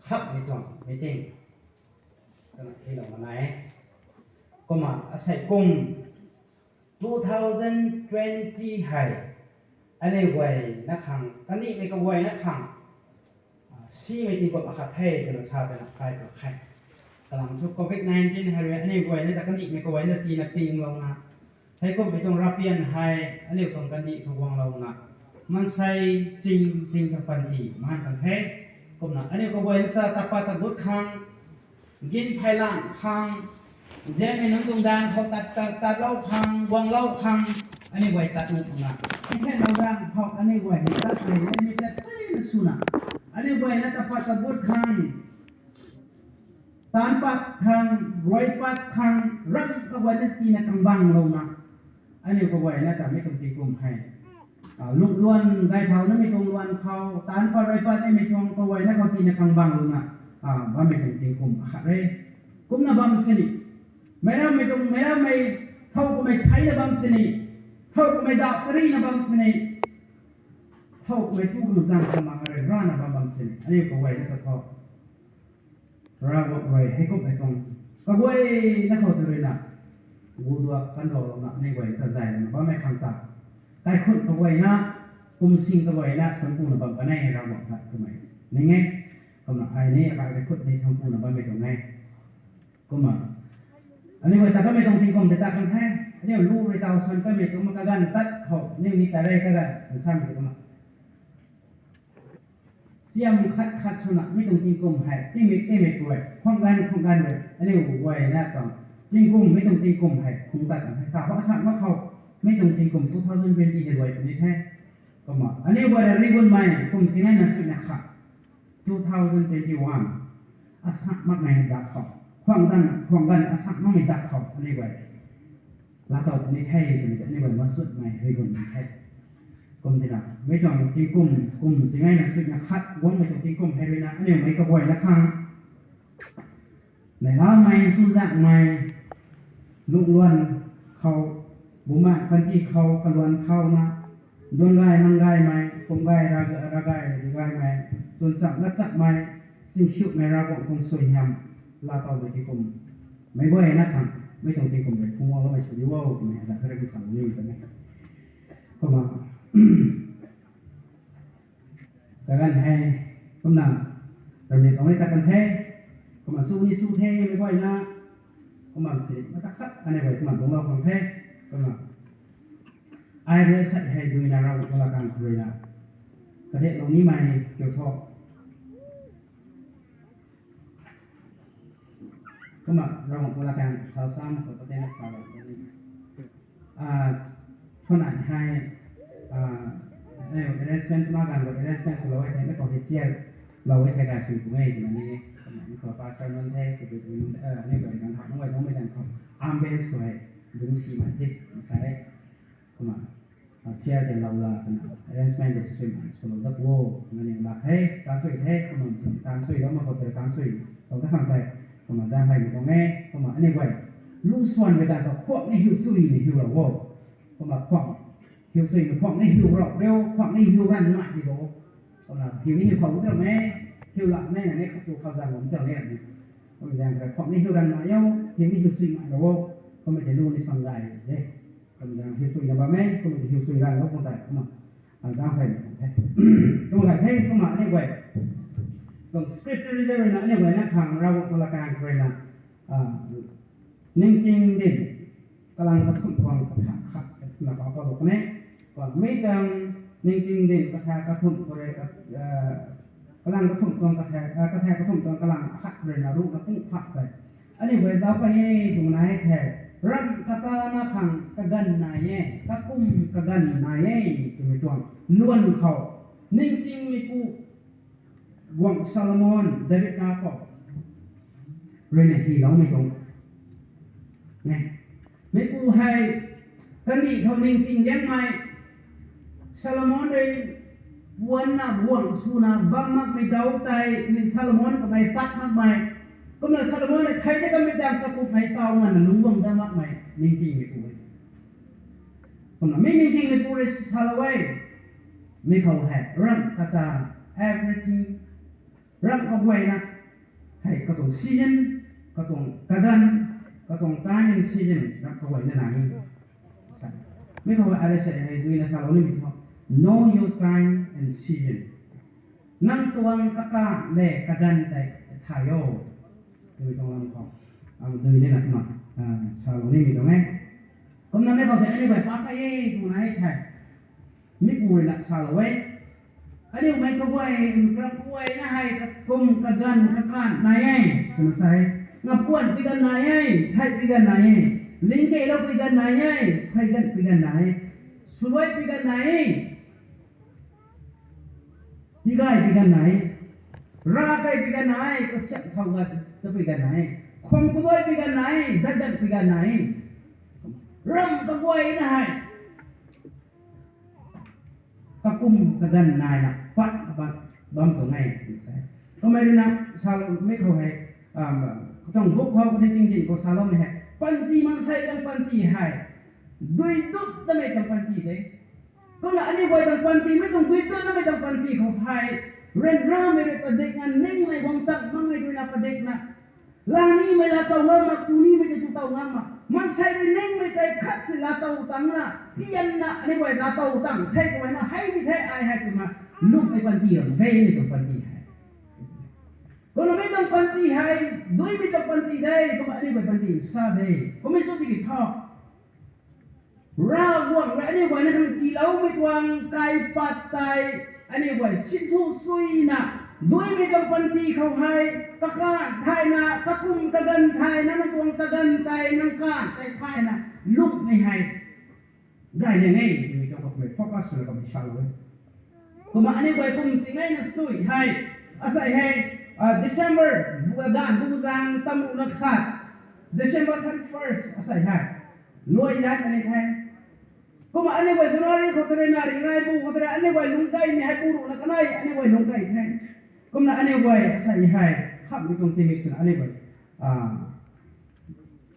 ครับไม่ต้องไม่จริงตอนที่เรามาไหนก็มาอาศัยกลุ่ม2020ให้อันนี้ไว้นักขังตอนนี้ไม่ก็ไว้นักขังซี่ไม่ตีกบอาคาเทกันชาตินักใครกับใครกำลังชุกโควิด-19ให้อันนี้ไว้ในตะกันนี้ไม่ก็ไว้ในจีนปีงเรานะให้ก็ไปจงรับเปลี่ยนให้อันนี้ของกันนี้ทุกวงเรานะมันใส่จริงกับปัญจีมันกันแท้ก็นะอันนี้ก็ไว้ตาปาตะบุดขังกินไผ่ล่างขังเจ้าในน้ำตรงด่างเขาตัดเล่าขังวางเล่าขังอันนี้ไว้ตัดนุ่งนะไม่ใช่เราด่างเขาอันนี้ไว้ตัดเลยไม่ได้เป็นสุนัขอันนี้ไว้นะตาปาตะบุดขังตานปัดขังรอยปัดขังรังก็ไว้ในตีนกำบังเรานะอันนี้ก็ไว้นะแต่ไม่ต้องตีกลุ่มให้ลุกล้วนได้เท่านั้นไม่ตรงล้วนเขาตานปัดรอยปัดไม่ตรงก็ไว้นะเขาตีนกำบังเรานะว่าไม่ต้องตีกลุ่มอะไรกลุ่มนะบางสินี่ไม่ได้ไม่ต้องไม่ได้ไม่เท่าก็ไม่ไทยนะบางสินี่เท่าก็ไม่ดาตรีนะบางสินี่เท่าก็ไม่ตู้กุศลสมังอะไรร้านนะบางสินี่อันนี้ก็ไว้นะแต่เท่าเราไว้ให้ก็ไม่ตรงก็ไว้นะเขาตัวเลยนะกูตัวกันเราละนี่ไว้กระจายนะว่าไม่ขังตาแต่คนก็ไว้นะกลุ่มสิ่งก็ไว้นะทั้งกูนะบางก็แน่เราบอกนะทำไมนี่ไงก็มาไอ้นี่อะไรก็คนในทั้งกูนะบางไม่ตรงไงก็มาอันนี้ไว้แต่ก็ไม่ตรงที่กลุ่มแต่ตาคนแท้อันนี้รู้เลยตาส่วนก็ไม่ตรงมันก็กันตัดเขานี่มีแต่ไรก็ได้หรือซ้ำก็มาเสียมขัดสุนัขไม่ต้องจริงกุมให้ที่ไม่ป่วยห้องกันเลยอันนี้ไว้หน้าต่อจริงกุมไม่ต้องจริงกุมให้คงตัดให้แต่ว่าสั่งว่าเขาไม่ต้องจริงกุมทุกท่านเป็นจริงไว้อันนี้แท้ก็มาอันนี้ไว้รีบุนใหม่กุมสิ่งนั้นสุนัข2021อาสักมากไม่ดักเขาห้องกันอาสักไม่ดักเขาอันนี้ไว้แล้วต่ออันนี้แท้อันนี้ไว้มาสุดใหม่รีบุนแท้กลุ่มที่น่ะไม่ต้องที่กลุ่มสิ่งนั้นสึกนะคัดวงไม่ต้องที่กลุ่มให้ด้วยนะอันนี้ไม่ก็บ่อยนะครับในร้านไม่สู้จักไม่ลุกล้วนเขาบุมาปันที่เขากระล้วนเข้านะโดนไล่นั่งไล่ไหมคงไล่ระไล่ไหมจนสักนัดจักไหมสิ่งชุดในระบบคงสวยงามลาต่อไปที่กลุ่มไม่บ่อยนะครับไม่ต้องที่กลุ่มเลยคงว่าเราไม่สุดยอดตรงนี้จากที่เราดูสั่งนี้ตรงนี้ก็มาแต่กันให้กำลังเราเนี่ยต้องได้ตัดกันแท้กำลังสู้แท้ไม่ไหวนะกำลังเสียมาตักคัดอันนี้ไว้กำลังของเราของแท้กำลังไอ้เรื่องสัตย์ให้ดูในเราเวลาการคุยนะกระเด็นตรงนี้มาเกี่ยวทอกกำลังเราเวลาการสาวซ้ำกับประเทศนักสาวแบบนี้ขนาดให้investment มากันว่า investment เราไว้ให้ไม่ต้องเที่ยวเราไว้ให้การซื้อตัวเองอย่างนี้นี่ขอภาษามันแท้จะเป็นนี่แบบการทำต้องไว้ต้องไม่ได้ของ arm base ไว้ดึงสีมันที่ใช้ก็มาเที่ยวจะเราละเป็น investment จะซื้อมันสำหรับตัวมันยังรักให้การช่วยให้ก็มันการช่วยแล้วมาก็จะการช่วยเราก็ทำไปก็มาจ้างให้ตรงนี้ก็มาอันนี้ไว้ลูกส่วนเวลาก็ควบในหิวซุยในหิวเราว่าก็มาควบหิวสิ่งของในหิวเราเร็วของในหิวรันหน่อยดีกว่าก็นะหิวนี่หิวของก็แม่หิวหลักแม่เนี่ยเขาตัวเขาสั่งผมเจ้าเนี่ยนี่ก็มีอย่างไรของในหิวรันหน่อยเย้าหิวนี่หิวสิ่งเราก็ไม่จะรู้ในสังกัดเลยก็มีอย่างหิวสิ่งอย่างแบบแม่ก็มีหิวสิ่งรันแล้วคนแต่ก็มาจ้างใครตรงไหนเท่ก็มาเนี่ยไว้ตรง scripture ได้เลยนะเนี่ยไว้นักขังเราตัวละการใครนะนิ่งจริงดิกำลังกระทุ่มความกระถางขัดหลักเอากระดูกนี้ก่อนไม่ดังนิ่งจริงดิกระแทกกระทุ่มเลยกำลังกระทุ่มตัวกระแทกกระทุ่มตัวกำลังขัดเลยนะลูกนะพุ่งขัดไปอันนี้เวลาไปตรงไหนแทกรังกระตาหน้าขังกระกันนายกระกุ้มกระกันนายตัวไม่ตัวล้วนเขานิ่งจริงมีผู้หวังซาโลมอนเดวิดนาโกเรื่องไหนที่เราไม่ตรงไงไม่ผู้ให้กันดีเขานิ่งจริงยังไงซาโลมอนเลยวันน่ะหวังสุนัขบางมากไม่เดาใจนี่ซาโลมอนก็ไม่ปัดมากไม่ก็เลยซาโลมอนเลยใครจะก็ไม่ดังตะกุบไม่เตามันลุงวงได้มากไม่นิ่งจริงไม่ผู้ก็เลยไม่นิ่งจริงไม่ผู้เลยซาโลเว่ไม่เขาแหกรังกระจาย everything รังเอาไว้นะ ให้ก็ต้อง season ก็ต้องกระกันก็ต้อง time and season รับเขาไว้ในนั้นไม่เขาว่าอะไรใช่ให้ดูในสารนี้มิถ know your time and season นั่นตัวกะกะเล่กระกันแต่ถ่ายโยดูตรงนั้นของดูในนั้นมาสารนี้มิตรงไหนก็นั่นไม่เขาจะอันนี้แบบป้าใครตรงไหนใช่มิกูเลยนะสารไว้อันนี้ไม่ก็ไว้กระป่วยนะให้กระกุมกระกันกระกันนายคุณใส่งับปวนปีกันนายไทยปีกันนายลิงเกลปีกันนายไทยกันปีกันนายสวยปีกันนายที่ไกลปีกันนายราไกลปีกันนายก็เสียเขากันจะปีกันนายคมกุยปีกันนายดัดดัดปีกันนายรำตะกวยนะให้กะกุมกระกันนายนะปัดปัดบ้มตรงไหนใช่ก็ไม่รู้นะชาวไม่เขาให้ต้องบุกเข้าไปจริงๆก็สาลไม่ให้ปันตีมันใส่ตั้งปันตีให้ด้วยดุดไม่ต้องปันตีเลยก็ละอันนี้ไว้ตั้งปันตีไม่ต้องด้วยดุดไม่ต้องปันตีเขาให้เรียนรู้ไม่ได้ประเด็กนั้นนิ่งไม่วางตักมันไม่ดูนะประเด็กนะลานี้ไม่ละเต่างามกูนี่ไม่จะดูเต่างามมันใส่ไปนิ่งไม่ได้คัดสิละเต่าตังนะพี่ยันนะอันนี้ไว้ละเต่าตังเทกไว้นะให้ที่เทไอให้กูมาลุกไอ้ปันตีหรอกไม่ไม่ต้องปันตีให้kalau kita panti hai, doi kita panti dai, kau ani buat panti sah dai. Kau mesti dikit thok. Rawang, ani buat ni kan kilau metuang kai patai, ani buat situ sui na. Doi kita panti kau hai, kakak thai na, takum tagan thai na, metuang tagan thai nangkan, thai na, luk ni hai. Gai yang ni, kita kau boleh fokus le kau insyaAllah. Kau ani buat kau mesti ngai na sui hai, asai hai. December bulan buzang tamu nakhat December 31st asai hai loi lat ani thai kuma ani wai January khotre nari ngai bu khotre ani wai lungkai ni hai puru na kanai ani wai lungkai thai kuma ani wai asai hai khap ni tong timik sun ani wai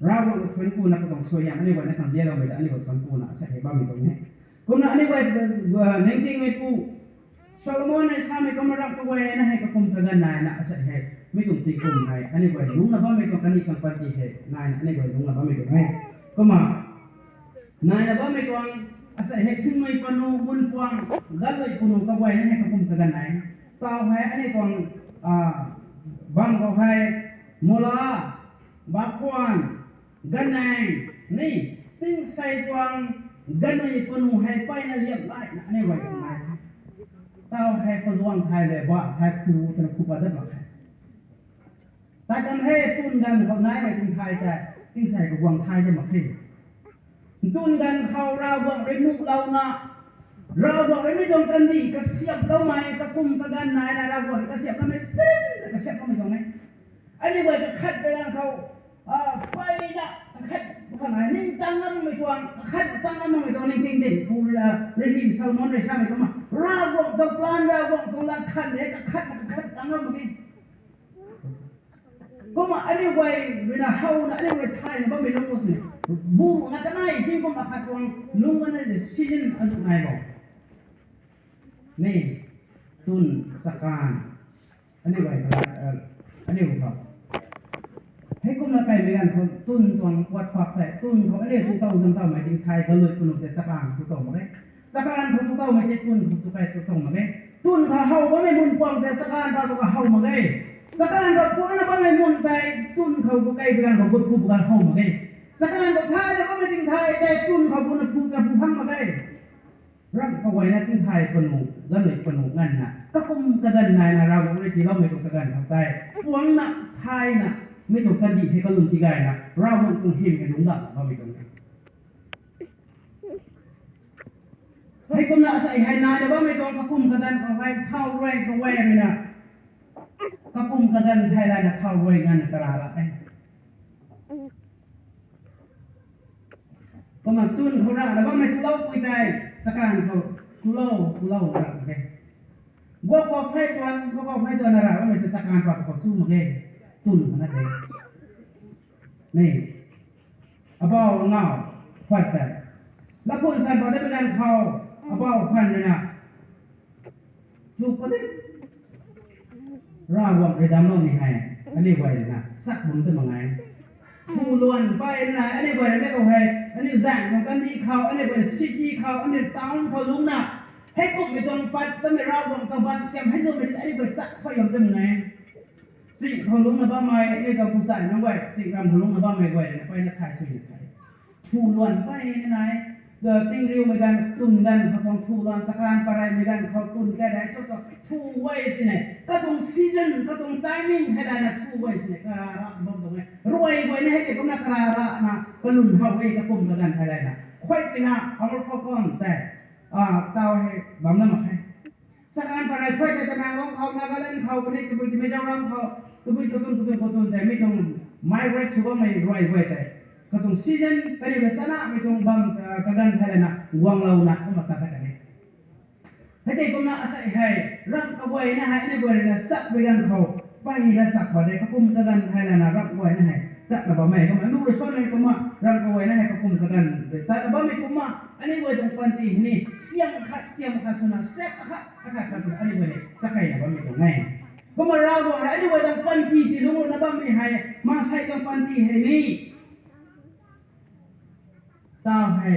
rawo ni thun ku na ko tong soyam ani wai na kan jelo mai ani wai thun ku na asai ba mi tong ne kuma ani wai nengting mai pu Solomon ay sami ko marap ko way na hay kakum kagan na asa hay mi tum ti kum hay ani way lung na ba mi ko kani kan pati hay na ani way lung na ba mi ko hay kuma na ba mi ko ang asa hay thun mai panu bun puang galoi punu ka way na hay kakum kagan na taw hay ani ko bang ko hay mula bakwan ganay ni ting sai tuang ganay panu hay pai na liap lai na ani way na tao hai pejuang thai le ba thai khu tan khu pa dat ba khai ta kan he tun gan khau nai mai tin thai ta tin sai ko wang thai je ma khi tun gan khau ra wang re nu lau na ra wang re mi dong kan di ka siap lau mai ka kum ka gan nai na ra wang ka siap ka mai sin ka siap ka mai dong mai ani wai ka khatไปlan khau pai na khat ka nai ning tang ngam mai tuang khat tang ngam mai tuang ning ting din ku la rahim salmon re sa mai ko ma rawang the plan rawang to la khan le ka khat tangam gi ko ma ani wai rina hau na ani wai thai na ba me lo si bu na ka nai tin ko ma khat wang lung na de season asu nai lo ni tun sakan ani wai ani koให้กุมละไก่เหมือนกันคนตุ้นตวงวัดฝักแต่ตุ้นเขาเรียกตุ้นเต้าซึ่งเต้าหมายถึงไทยก็เลยกุนแต่สักการตุ้นเต้ามาได้สักการของตุ้นเต้าไม่ใช่ตุ้นของตุ้นไก่ตุ้นเต้ามาได้ตุ้นเขาเฮาบ่ไม่มุนปองแต่สักการเราก็เฮามาได้สักการเราพวกนั้นบ่ไม่มุนแต่ตุ้นเขาบ่ไก่เหมือนกันเขาบ่ฟูบ่กันเฮามาได้สักการเราไทยแล้วก็ไม่ถึงไทยแต่ตุ้นเขาบ่นะฟูกันฟูพังมาได้รักเอาไว้นะถึงไทยปนูแล้วเลยปนูงั้นน่ะก็กุมกระดันนายนะเราบ่ได้สิเราไม่ต้องกระดันเข้าใต้พวงน่ะไทยน่ะไม่ต้องกันดีให้ก็ลุงจีไก่นะเราต้องหิมให้ลุงดับเราไม่ต้องให้กุมละใส่ให้นายแต่ว่าไม่ต้องกระกุมกระดันเอาไว้เท่าแรงก็แหวเลยนะกระกุมกระดันไทยไรนะเท่าแรงงั้นกระลาละก็มาตุ้นเขาละแต่ว่าไม่ทุเล่าปุยใจสักการเขาทุเล่านะโอเคบวกกับไพ่ตัวนั่นแหละว่ามันจะสักการปรับกับสู้มาเองตุ้นนั่นเองนี่อาบ่าวเงาควัดแต่แล้วคนสันบอกได้เป็นการเขาอาบ่าวควันเลยนะจูบก็ได้ร่างวงไปดำน้องนี่ให้ อันนี้ไว้นะสักบุญตัวมังไงผู้ล้วนไปนะอันนี้ไว้ไม่เอาให้อันนี้แจกของกันดีเขาอันนี้ไว้ซิกี้เขาอันนี้ต้านเขาลุงนะให้กุบไปตรงปัดต้องไม่รับตรงตะวันเสียมให้โดนไปอันนี้ไว้สักไฟยอมตัวมังไงสิ่งเขาลุงนะบ้าไม่นี่เราผู้ใส่น้องไว้สิ่งรำเขาลุงนะบ้าไม่ไว้ไปนักขายสุดท้ายผู้ล้วนไปไหนเกิดติ้งริ้วไม่กันตุนกันเขาต้องทูร้อนสักการปะไรไม่กันเขาตุนแค่ไหนก็ต้องทูไว้สิเนี่ยก็ต้องซีซันก็ต้องไทมิ่งให้ได้นะทูไว้สิเนี่ยกระระบ่ตรงนี้รวยไว้เนี่ยให้เด็กก็นักกระระนะก็ลุ่นเขาไว้ก็ปุ่มกันให้ได้นะค่อยไปนะเอารถฟอกอนแต่เตาให้บำนาญมาให้สักการปะไรค่อยแต่จะมาว่าเขามาก็เล่นเขาคนนี้จะไปไม่เจ้าร่างเขาตุ้ยกระตุ้นแต่ไม่ต้องไม่ไรชัวร์ไม่รวยไว้แต่ก็ต้องซีซันไปในเวสนาไม่ต้องบังกันให้ได้นะวางเรานะก็มาตัดกันนี่ให้เด็กก็น่าอาศัยให้รักเอาไว้นะให้ในบริเวณสักไปกันเขาไปและสักบริเวณก็คุมกันให้แล้วนะรักไว้นะให้แต่ละบ่ไม่ก็มาลูกส่วนนี้ก็มารักเอาไว้นะให้ก็คุมกันแต่ละบ่ไม่ก็มาอันนี้ไว้ตรงปันตีนี่เสียงขัดสุนัขสเต็ปขัดขัดสุนัขอันนี้ไว้ตะไคร้นะบ่ไม่ตรงไงก็มาเราบอกอันนี้ไว้ตรงปันตีที่ลูกนะบ่ไม่ให้มาใส่ตรงปันตีให้นี่ตาให้